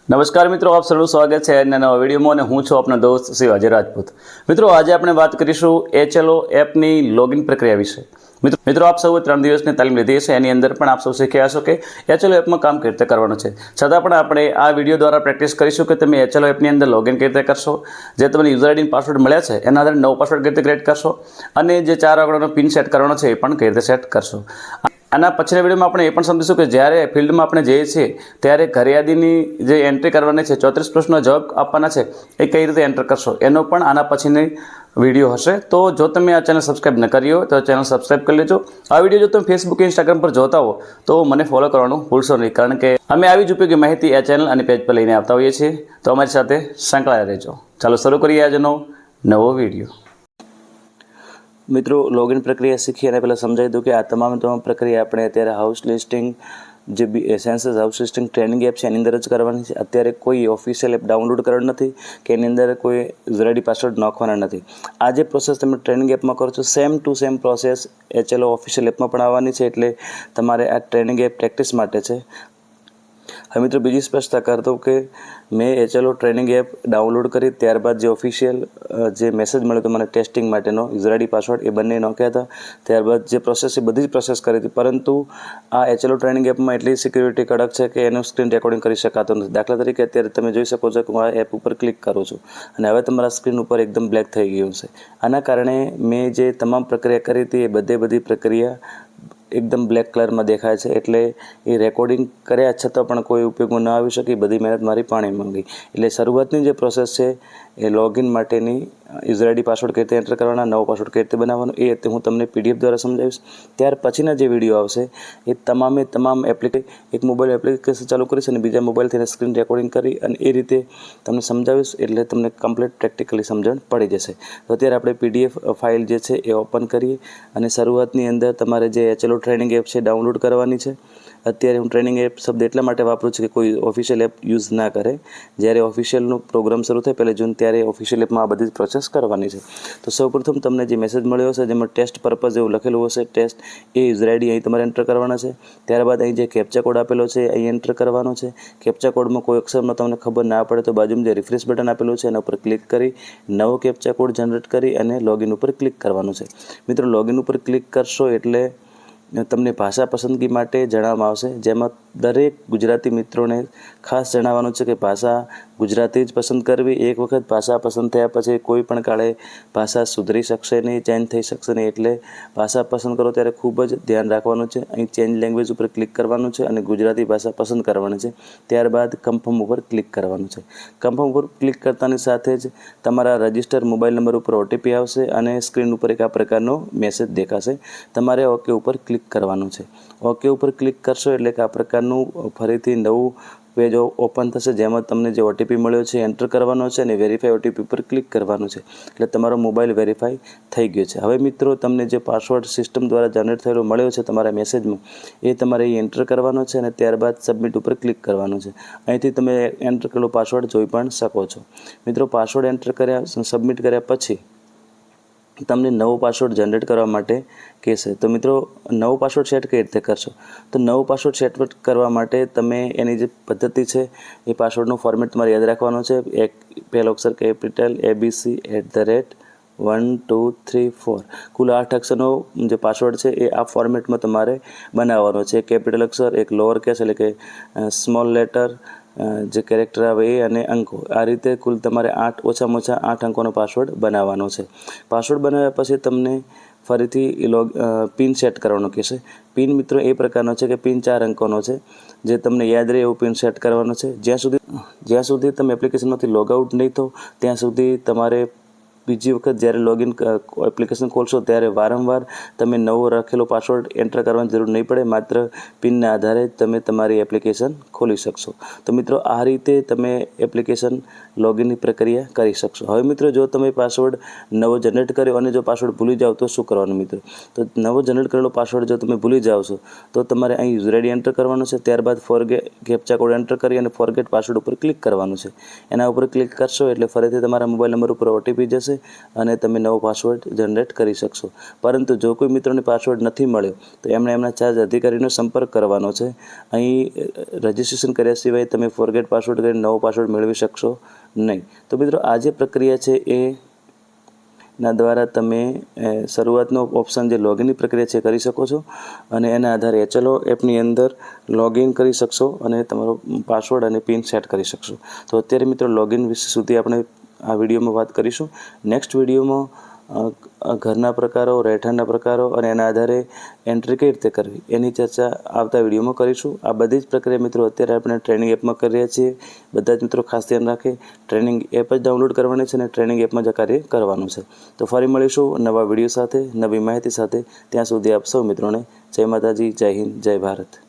નમસ્કાર મિત્રો, આપ સૌનું સ્વાગત છે આજના નવા વિડીયોમાં અને હું છું આપનો દોસ્ત શ્રી અજય રાજપૂત। મિત્રો, આજે આપણે વાત કરીશું HLO એપની લોગિન પ્રક્રિયા વિશે। મિત્રો આપ સૌએ 3 દિવસની તાલીમ લીધી છે, એની અંદર પણ આપ સૌ શીખ્યા હશો કે HLO એપમાં કામ કેવી રીતે કરવાનું છે। છતાં પણ આપણે આ વિડીયો દ્વારા પ્રેક્ટિસ કરીશું કે તમે HLO એપની અંદર લોગિન કેવી રીતે કરશો, જે તમને યુઝર આઈડી પાસવર્ડ મળ્યા છે એના આધારે નવો પાસવર્ડ કેવી રીતે ક્રિએટ કરશો અને જે 4 આંકડાનો પિન સેટ કરવાનો છે એ પણ કેવી રીતે સેટ કરશો। આના પછીના વિડીયોમાં આપણે એ પણ સમજીશું કે જ્યારે ફિલ્ડમાં આપણે જઈએ છીએ ત્યારે ઘર યાદીની જે એન્ટ્રી કરવાની છે, 34 પ્રશ્નનો જવાબ આપવાના છે, એ કઈ રીતે એન્ટર કરશો એનો પણ આના પછીની વિડીયો હશે। તો જો તમે આ ચેનલ સબસ્ક્રાઈબ ન કરી હોય તો ચેનલ સબસ્ક્રાઈબ કરી લેજો। આ વિડીયો જો તમે ફેસબુક ઇન્સ્ટાગ્રામ પર જોતા હો તો મને ફોલો કરવાનું ભૂલશો નહીં, કારણ કે અમે આવી જ ઉપયોગી માહિતી આ ચેનલ અને પેજ પર લઈને આવતા હોઈએ છીએ, તો અમારી સાથે સંકળાયેલા રહેજો। ચાલો શરૂ કરીએ આજનો નવો વિડીયો। મિત્રો, લોગિન પ્રક્રિયા શીખી અને પહેલાં સમજાવી દઉં કે આ તમામ પ્રક્રિયા આપણે અત્યારે હાઉસ લિસ્ટિંગ જે census house listing training app છે એની અંદર જ કરવાની છે। અત્યારે કોઈ ઓફિશિયલ એપ ડાઉનલોડ કરવાની નથી કે એની અંદર કોઈ યુઝર આઈડી પાસવર્ડ નાખવાના નથી। આ જે પ્રોસેસ તમે ટ્રેનિંગ એપમાં કરો છો same to same process HLO official એપમાં પણ આવવાની છે, એટલે તમારે આ ટ્રેનિંગ એપ પ્રેક્ટિસ માટે છે। હવે મિત્રો, બીજી સ્પષ્ટતા કરતો કે મેં HLO ટ્રેનિંગ એપ ડાઉનલોડ કરી ત્યારબાદ જે ઓફિશિયલ જે મેસેજ મળ્યો હતો મને ટેસ્ટિંગ માટેનો યુઝર આઈડી પાસવર્ડ એ બંને નાખ્યા હતા, ત્યારબાદ જે પ્રોસેસ એ બધી જ પ્રોસેસ કરી હતી, પરંતુ આ HLO ટ્રેનિંગ એપમાં એટલી સિક્યુરિટી કડક છે કે એનું સ્ક્રીન રેકોર્ડિંગ કરી શકાતો નથી। દાખલા તરીકે અત્યારે તમે જોઈ શકો છો કે હું આ એપ ઉપર ક્લિક કરું છું અને હવે તમારા સ્ક્રીન ઉપર એકદમ બ્લેક થઈ ગયું છે। આના કારણે મેં જે તમામ પ્રક્રિયા કરી હતી એ બધી પ્રક્રિયા એકદમ બ્લેક કલરમાં દેખાય છે, એટલે એ રેકોર્ડિંગ કર્યા છતાં પણ કોઈ ઉપયોગમાં ન આવી શકે, બધી મહેનત મારી પાણીમાં ગઈ। એટલે શરૂઆતની જે પ્રોસેસ છે એ લોગિન માટેની યુઝર આઈડી પાસવર્ડ કઈ રીતે એન્ટર કરવાના, નવો પાસવર્ડ કઈ રીતે બનાવવાનો એ હું તમને PDF દ્વારા સમજાવીશ। ત્યાર પછીના જે વિડીયો આવશે એ તમામ એક મોબાઈલ એપ્લિકેશન ચાલુ કરીશ અને બીજા મોબાઈલથી સ્ક્રીન રેકોર્ડિંગ કરી અને એ રીતે તમને સમજાવીશ, એટલે તમને કમ્પ્લીટ પ્રેક્ટિકલી સમજણ પડી જશે। તો અત્યારે આપણે PDF ફાઇલ જે છે એ ઓપન કરીએ અને શરૂઆતની અંદર તમારે જે HLO ટ્રેનિંગ એપ છે ડાઉનલોડ કરવાની છે। અત્યારે હું ટ્રેનિંગ એપ શબ્દ એટલા માટે વાપરું છું કે કોઈ ઓફિશિયલ એપ યુઝ ના કરે, જ્યારે ઓફિશિયલનો પ્રોગ્રામ શરૂ થાય 1 જૂન ત્યારે ઓફિશિયલ એપમાં આ બધી પ્રોસેસ કરવાની છે। તો સૌપ્રથમ તમને જે મેસેજ મળ્યો હશે જેમાં ટેસ્ટ પર્પઝ એવું લખેલું હશે, ટેસ્ટ એ યુઝર આઈડી અહીં તમારે એન્ટર કરવાના છે। ત્યારબાદ અહીં જે કેપ્ચા કોડ આપેલો છે અહીં એન્ટર કરવાનો છે। કેપ્ચા કોડમાં કોઈ અક્ષરમાં તમને ખબર ના પડે તો બાજુમાં જે રિફ્રેશ બટન આપેલું છે એના ઉપર ક્લિક કરી નવો કેપ્ચા કોડ જનરેટ કરી અને લોગિન ઉપર ક્લિક કરવાનું છે। મિત્રો, લોગિન ઉપર ક્લિક કરશો એટલે તમને ભાષા પસંદગી માટે જણાવવામાં આવશે, જેમાં દરેક ગુજરાતી મિત્રોને ખાસ જણાવવાનું છે કે ભાષા ગુજરાતી જ પસંદ કરવી। એક વખત ભાષા પસંદ થયા પછી કોઈ પણ કાળે ભાષા સુધરી શકશે નહીં, ચેન્જ થઈ શકશે નહીં, એટલે ભાષા પસંદ કરો ત્યારે ખૂબ જ ધ્યાન રાખવાનું છે। અહીં ચેન્જ લેંગ્વેજ ઉપર ક્લિક કરવાનું છે અને ગુજરાતી ભાષા પસંદ કરવાની છે। ત્યારબાદ કન્ફર્મ ઉપર ક્લિક કરવાનું છે। કન્ફર્મ ઉપર ક્લિક કરતાની સાથે જ તમારા રજિસ્ટર મોબાઈલ નંબર ઉપર OTP આવશે અને સ્ક્રીન ઉપર એક આ પ્રકારનો મેસેજ દેખાશે, તમારે ઓકે ઉપર ક્લિક કરવાનું છે। ઓકે ઉપર ક્લિક કરશો એટલે કે આ પ્રકારનું ફરીથી નવું પેજ ઓપન થશે, જેમાં તમને જે OTP મળ્યો છે એન્ટર કરવાનો છે અને વેરીફાઈ OTP ઉપર ક્લિક કરવાનું છે, એટલે તમારો મોબાઈલ વેરીફાઈ થઈ ગયો છે। હવે મિત્રો, તમને જે પાસવર્ડ સિસ્ટમ દ્વારા જનરેટ થયેલો મળ્યો છે તમારા મેસેજમાં એ તમારે અહીં એન્ટર કરવાનો છે અને ત્યારબાદ સબમિટ ઉપર ક્લિક કરવાનું છે। અહીંથી તમે એન્ટર કરેલો પાસવર્ડ જોઈ પણ શકો છો। મિત્રો, પાસવર્ડ એન્ટર કર્યા, સબમિટ કર્યા પછી તમને નવો પાસવર્ડ જનરેટ કરવા માટે કહેશે। તો મિત્રો, નવો પાસવર્ડ સેટ કઈ રીતે કરશો, તો નવો પાસવર્ડ સેટ કરવા માટે તમે એની જે પદ્ધતિ છે એ પાસવર્ડનું ફોર્મેટ તમારે યાદ રાખવાનું છે। એક પહેલો અક્ષર કેપિટલ ABC@1 2 3 4 કુલ 8 અક્ષરનો જે પાસવર્ડ છે એ આ ફોર્મેટમાં તમારે બનાવવાનો છે। કેપિટલ અક્ષર, એક લોઅર કેસ એટલે કે સ્મોલ લેટર, જે કેરેક્ટર આવે એ અને અંકો, આ રીતે કુલ તમારે ઓછામાં ઓછા 8 અંકોનો પાસવર્ડ બનાવવાનો છે। પાસવર્ડ બનાવ્યા પછી તમને ફરીથી પિન સેટ કરવાનો કહેશે। પિન મિત્રો એ પ્રકારનો છે કે પિન 4 અંકોનો છે, જે તમને યાદ રહે એવું પિન સેટ કરવાનો છે। જ્યાં સુધી તમે એપ્લિકેશનમાંથી લોગઆઉટ નહીં થો ત્યાં સુધી તમારે બીજી વખત જ્યારે લોગિન એપ્લિકેશન ખોલશો ત્યારે વારંવાર તમે નવો રાખેલો પાસવર્ડ એન્ટર કરવાની જરૂર નહીં પડે, માત્ર પિનના આધારે તમે તમારી એપ્લિકેશન ખોલી શકશો। તો મિત્રો, આ રીતે તમે એપ્લિકેશન લોગિનની પ્રક્રિયા કરી શકશો। હવે મિત્રો, જો તમે પાસવર્ડ નવો જનરેટ કર્યો અને જો પાસવર્ડ ભૂલી જાઓ તો શું કરવાનું મિત્રો? તો નવો જનરેટ કરેલો પાસવર્ડ જો તમે ભૂલી જાઓ છો તો તમારે અહીં યુઝર આઈડી એન્ટર કરવાનો છે, ત્યારબાદ કેપ્ચા કોડ એન્ટર કરી અને ફોરગેટ પાસવર્ડ ઉપર ક્લિક કરવાનું છે। એના ઉપર ક્લિક કરશો એટલે ફરીથી તમારા મોબાઈલ નંબર ઉપર OTP જશે અને તમે નવો પાસવર્ડ જનરેટ કરી શકશો. પરંતુ જો કોઈ મિત્રોને પાસવર્ડ નથી મળ્યો તો એમણે એમના ચાર્જ અધિકારીનો સંપર્ક કરવાનો છે. અહીં રજિસ્ટ્રેશન કર્યા સિવાય તમે ફોરગેટ પાસવર્ડ કરીને નવો પાસવર્ડ મેળવી શકશો નહીં. તો મિત્રો આ જે પ્રક્રિયા છે એ ના દ્વારા તમે શરૂઆતનો ઓપ્શન જે લોગિનની પ્રક્રિયા છે કરી શકો છો અને એના આધારે HLO એપની અંદર લોગિન કરી શકશો અને તમારો પાસવર્ડ અને પિન સેટ કરી શકશો. તો અત્યારે મિત્રો લોગિન વિશે સુધી આપણે આ વિડીયોમાં વાત કરીશું. નેક્સ્ટ વિડીયોમાં ઘરના પ્રકારો, રહેઠાણના પ્રકારો અને એના આધારે એન્ટ્રી કઈ રીતે કરવી એની ચર્ચા આવતા વિડીયોમાં કરીશું. આ બધી જ પ્રક્રિયા મિત્રો અત્યારે આપણે ટ્રેનિંગ એપમાં કરી રહ્યા છીએ. બધા જ મિત્રો ખાસ ધ્યાન રાખે, ટ્રેનિંગ એપ જ ડાઉનલોડ કરવાની છે અને ટ્રેનિંગ એપમાં જ કાર્ય કરવાનું છે. તો ફરી મળીશું નવા વિડીયો સાથે, નવી માહિતી સાથે. ત્યાં સુધી આપ સૌ મિત્રોને જય માતાજી, જય હિન્દ, જય ભારત.